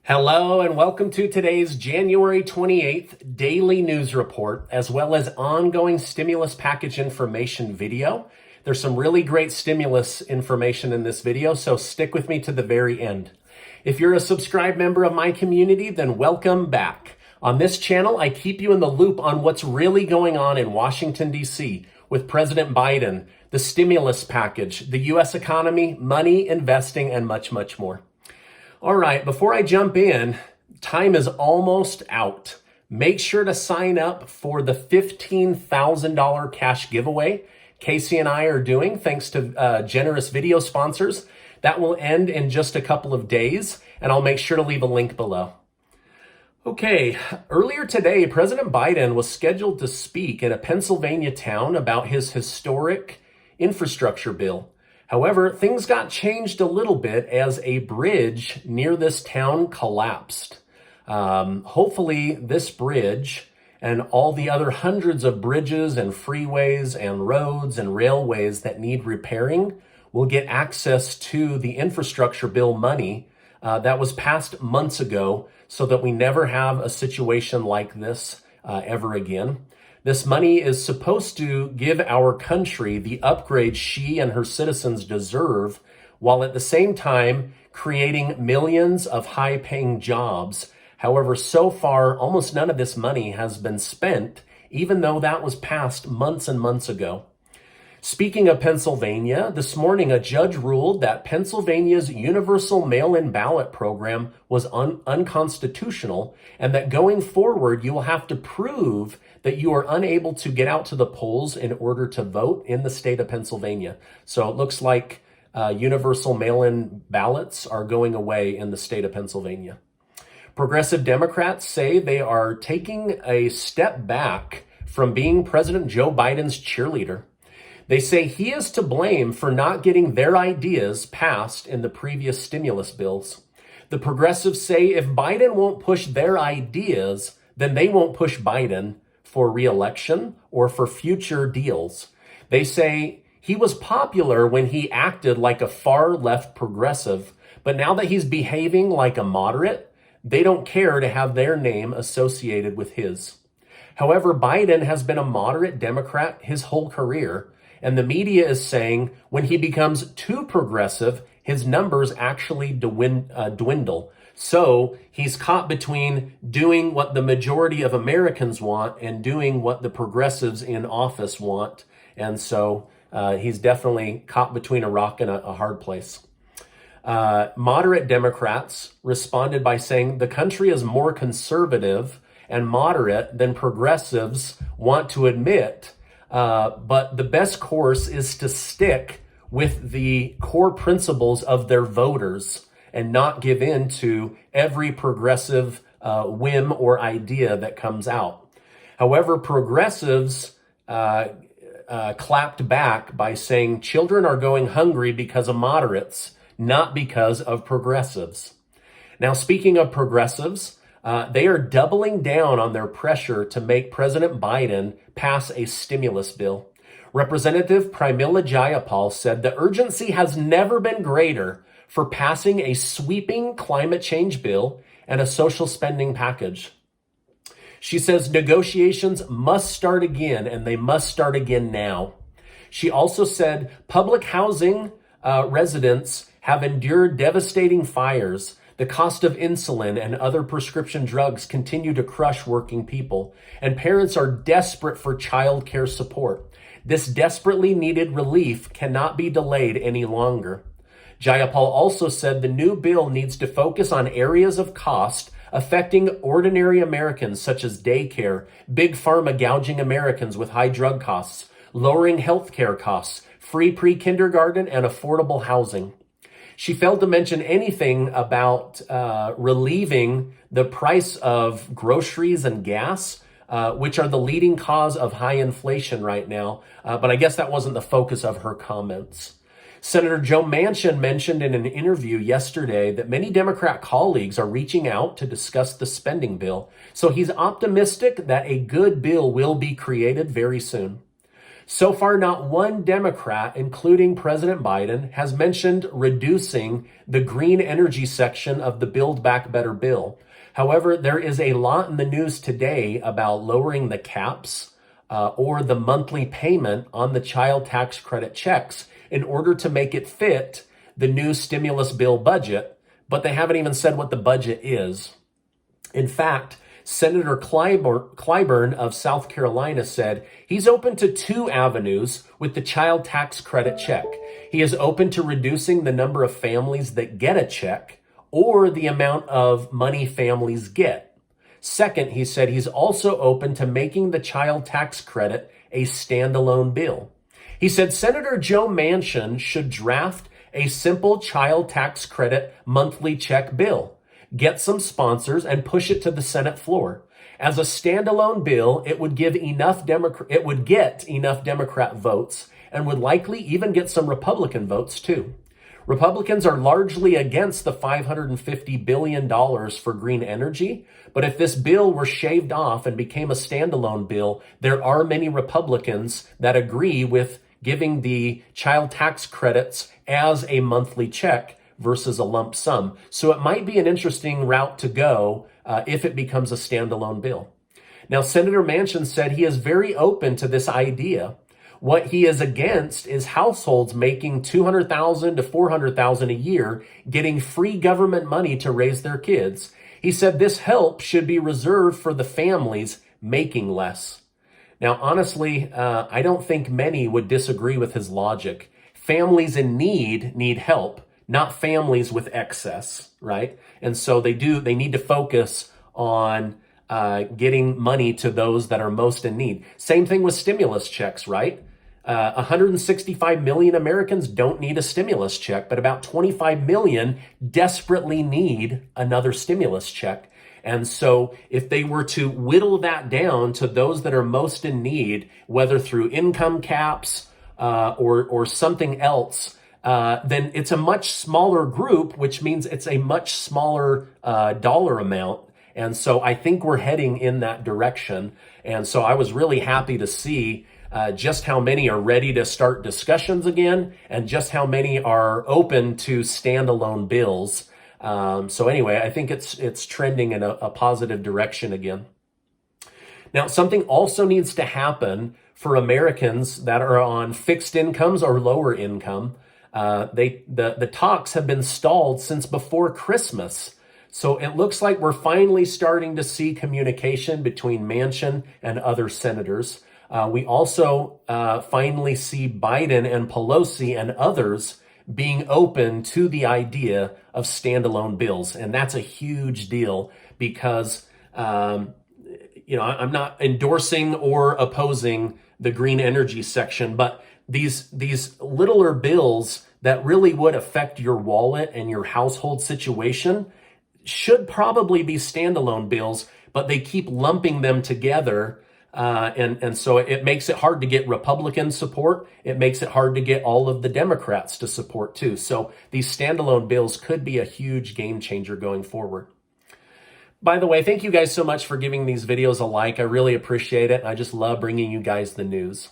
Hello and welcome to today's January 28th daily news report, as well as ongoing stimulus package information video. There's some really great stimulus information in this video, so stick with me to the very end. If you're a subscribed member of my community, then welcome back. On this channel, I keep you in the loop on what's really going on in Washington, D.C. with President Biden, the stimulus package, the U.S. economy, money, investing, and much, much more. All right, before I jump in, time is almost out. Make sure to sign up for the $15,000 cash giveaway Casey and I are doing, thanks to generous video sponsors. That will end in just a couple of days, and I'll make sure to leave a link below. Okay, earlier today, President Biden was scheduled to speak in a Pennsylvania town about his historic infrastructure bill. However, things got changed a little bit as a bridge near this town collapsed. Hopefully this bridge and all the other hundreds of bridges and freeways and roads and railways that need repairing will get access to the infrastructure bill money that was passed months ago, so that we never have a situation like this ever again. This money is supposed to give our country the upgrade she and her citizens deserve, while at the same time creating millions of high-paying jobs. However, so far, almost none of this money has been spent, even though that was passed months and months ago. Speaking of Pennsylvania, this morning a judge ruled that Pennsylvania's universal mail-in ballot program was unconstitutional, and that going forward you will have to prove that you are unable to get out to the polls in order to vote in the state of Pennsylvania. So it looks like universal mail-in ballots are going away in the state of Pennsylvania. Progressive Democrats say they are taking a step back from being President Joe Biden's cheerleader. They say he is to blame for not getting their ideas passed in the previous stimulus bills. The progressives say if Biden won't push their ideas, then they won't push Biden for re-election or for future deals. They say he was popular when he acted like a far-left progressive, but now that he's behaving like a moderate, they don't care to have their name associated with his. However, Biden has been a moderate Democrat his whole career, and the media is saying when he becomes too progressive, his numbers actually dwindle. So he's caught between doing what the majority of Americans want and doing what the progressives in office want. And so he's definitely caught between a rock and a hard place. Moderate Democrats responded by saying the country is more conservative and moderate than progressives want to admit. But the best course is to stick with the core principles of their voters and not give in to every progressive whim or idea that comes out. However, progressives clapped back by saying children are going hungry because of moderates, not because of progressives. Now, speaking of progressives, they are doubling down on their pressure to make President Biden pass a stimulus bill. Representative Pramila Jayapal said the urgency has never been greater for passing a sweeping climate change bill and a social spending package. She says negotiations must start again, and they must start again now. She also said public housing residents have endured devastating fires. The cost of insulin and other prescription drugs continue to crush working people, and parents are desperate for child care support. This desperately needed relief cannot be delayed any longer. Jayapal also said the new bill needs to focus on areas of cost affecting ordinary Americans, such as daycare, big pharma gouging Americans with high drug costs, lowering healthcare costs, free pre-kindergarten, and affordable housing. She failed to mention anything about relieving the price of groceries and gas, which are the leading cause of high inflation right now. But I guess that wasn't the focus of her comments. Senator Joe Manchin mentioned in an interview yesterday that many Democrat colleagues are reaching out to discuss the spending bill. So he's optimistic that a good bill will be created very soon. So far, not one Democrat, including President Biden, has mentioned reducing the green energy section of the Build Back Better bill. However, there is a lot in the news today about lowering the caps or the monthly payment on the child tax credit checks in order to make it fit the new stimulus bill budget, but they haven't even said what the budget is. In fact, Senator Clyburn of South Carolina said he's open to two avenues with the child tax credit check. He is open to reducing the number of families that get a check or the amount of money families get. Second, he said he's also open to making the child tax credit a standalone bill. He said Senator Joe Manchin should draft a simple child tax credit monthly check bill, get some sponsors, and push it to the Senate floor. As a standalone bill, it would get enough Democrat votes and would likely even get some Republican votes too. Republicans are largely against the $550 billion for green energy, but if this bill were shaved off and became a standalone bill, there are many Republicans that agree with giving the child tax credits as a monthly check versus a lump sum. So it might be an interesting route to go if it becomes a standalone bill. Now, Senator Manchin said he is very open to this idea. What he is against is households making $200,000 to $400,000 a year getting free government money to raise their kids. He said this help should be reserved for the families making less. Now, honestly, I don't think many would disagree with his logic. Families in need help, not families with excess, right? And so they need to focus on getting money to those that are most in need. Same thing with stimulus checks, right? 165 million Americans don't need a stimulus check, but about 25 million desperately need another stimulus check. And so if they were to whittle that down to those that are most in need, whether through income caps or something else, then it's a much smaller group, which means it's a much smaller dollar amount. And so I think we're heading in that direction. And so I was really happy to see just how many are ready to start discussions again and just how many are open to standalone bills. So anyway, I think it's trending in a positive direction again. Now, something also needs to happen for Americans that are on fixed incomes or lower income. The talks have been stalled since before Christmas. So it looks like we're finally starting to see communication between Manchin and other senators. We also finally see Biden and Pelosi and others being open to the idea of standalone bills. And that's a huge deal because, I'm not endorsing or opposing the green energy section, but these littler bills that really would affect your wallet and your household situation should probably be standalone bills, but they keep lumping them together. And so it makes it hard to get Republican support. It makes it hard to get all of the Democrats to support too. So these standalone bills could be a huge game changer going forward. By the way, thank you guys so much for giving these videos a like. I really appreciate it. I just love bringing you guys the news.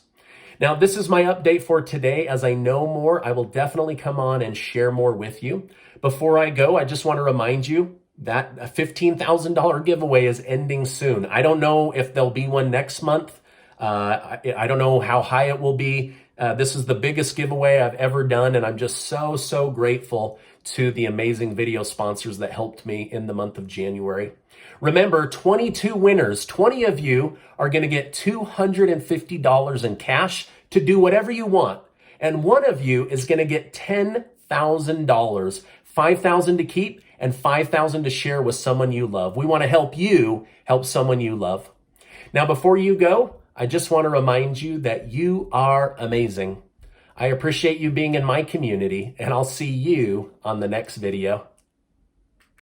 Now, this is my update for today. As I know more, I will definitely come on and share more with you. Before I go, I just want to remind you that a $15,000 giveaway is ending soon. I don't know if there'll be one next month. I don't know how high it will be. This is the biggest giveaway I've ever done, and I'm just so grateful to the amazing video sponsors that helped me in the month of January. Remember, 22 winners, 20 of you are going to get $250 in cash to do whatever you want. And one of you is going to get $10,000, $5,000 to keep and $5,000 to share with someone you love. We want to help you help someone you love. Now, before you go, I just want to remind you that you are amazing. I appreciate you being in my community, and I'll see you on the next video.